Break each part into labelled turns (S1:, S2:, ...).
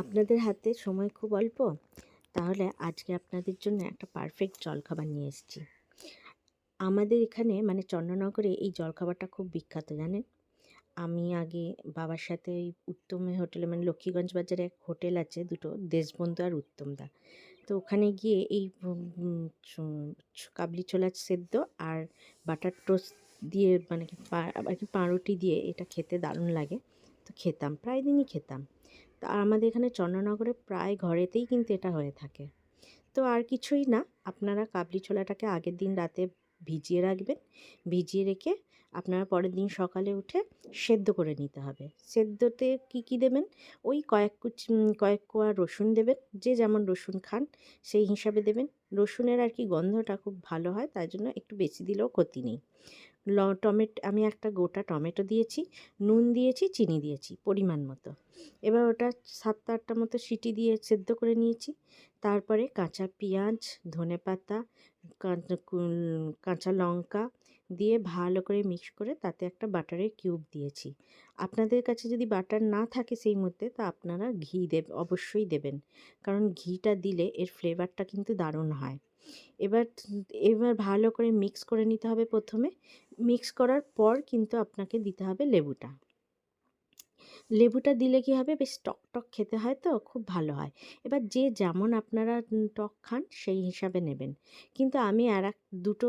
S1: আপনাদের হাতে সময় খুব অল্প, তাহলে আজকে আপনাদের জন্য একটা পারফেক্ট জলখাবার নিয়ে এসেছি। আমাদের এখানে মানে চন্দননগরে এই জলখাবারটা খুব বিখ্যাত, জানেন? আমি আগে বাবার সাথে ওই উত্তমে হোটেলে, মানে লক্ষ্মীগঞ্জ বাজারে এক হোটেল আছে দুটো, দেশবন্ধু আর উত্তমদা। তো ওখানে গিয়ে এই কাবলি ছোলা সেদ্ধ আর বাটার টোস্ট দিয়ে, মানে কি আর কি পাউরুটি দিয়ে এটা খেতে দারুণ লাগে। তো খেতাম, প্রায় দিনই খেতাম। তা আমাদের এখানে চন্দননগরে প্রায় ঘরেতেই কিন্তু এটা হয়ে থাকে। তো আর কিছুই না, আপনারা কাবলি ছোলাটাকে আগের দিন রাতে ভিজিয়ে রাখবেন। ভিজিয়ে রেখে আপনারা পরের দিন সকালে উঠে সেদ্ধ করে নিতে হবে। সেদ্ধতে কি কি দেবেন? ওই কয়েক কোয়া রসুন দেবেন, যে যেমন রসুন খান সেই হিসাবে দেবেন। রসুনের আর কি গন্ধটা খুব ভালো হয়, তাই জন্য একটু বেশি দিলেও ক্ষতি নেই। আমি একটা গোটা টমেটো দিয়েছি, নুন দিয়েছি, চিনি দিয়েছি পরিমাণ মতো। এবার ওটা 7-8টা মতো সিটি দিয়ে সেদ্ধ করে নিয়েছি। তারপরে কাঁচা পেঁয়াজ, ধনেপাতা, কাঁচা লঙ্কা দিয়ে ভালো করে মিক্স করে তাতে একটা বাটারের কিউব দিয়েছি। আপনাদের কাছে যদি বাটার না থাকে সেই মধ্যে, তা আপনারা ঘি অবশ্যই দেবেন, কারণ ঘিটা দিলে এর ফ্লেভারটা কিন্তু দারুণ হয়। এবার এবার ভালো করে মিক্স করে নিতে হবে প্রথমে। মিক্স করার পর কিন্তু আপনাকে দিতে হবে লেবুটা। লেবুটা দিলে কি হবে, বেশ টক টক খেতে হয়, তো খুব ভালো হয়। এবার যে যেমন আপনারা টক খান সেই হিসাবে নেবেন। কিন্তু আমি দুটো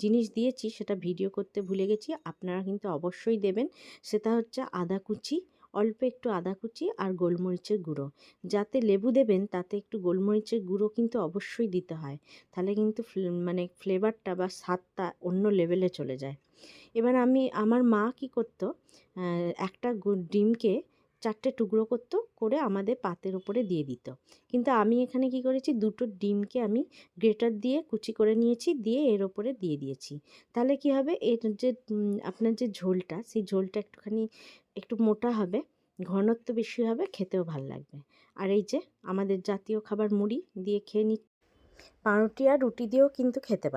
S1: জিনিস দিয়েছি, সেটা ভিডিও করতে ভুলে গেছি, আপনারা কিন্তু অবশ্যই দেবেন। সেটা হচ্ছে আদা কুচি, অল্প একটু আদা কুচি আর গোলমরিচের গুঁড়ো। যাতে লেবু দেবেন তাতে একটু গোলমরিচের গুঁড়ো কিন্তু অবশ্যই দিতে হয়, তাহলে কিন্তু মানে ফ্লেভারটা বা স্বাদটা অন্য লেভেলে চলে যায়। এবার আমার মা কি করতো, একটা ডিমকে 4টে টুকরো করতো, করে আমাদের পাতের ওপরে দিয়ে দিত। কিন্তু আমি এখানে কি করেছি, দুটো ডিমকে আমি গ্রেটার দিয়ে কুচি করে নিয়েছি, দিয়ে এর ওপরে দিয়ে দিয়েছি। তাহলে কি হবে, এর যে আপনার যে ঝোলটা, সেই ঝোলটা একটু মোটা হবে, ঘনত্ব বেশি হবে, খেতেও ভাল লাগবে। আর এই যে আমাদের জাতীয় খাবার মুড়ি দিয়ে খেয়ে পাউরুটি আর রুটি দিয়েও কিন্তু খেতে পারে।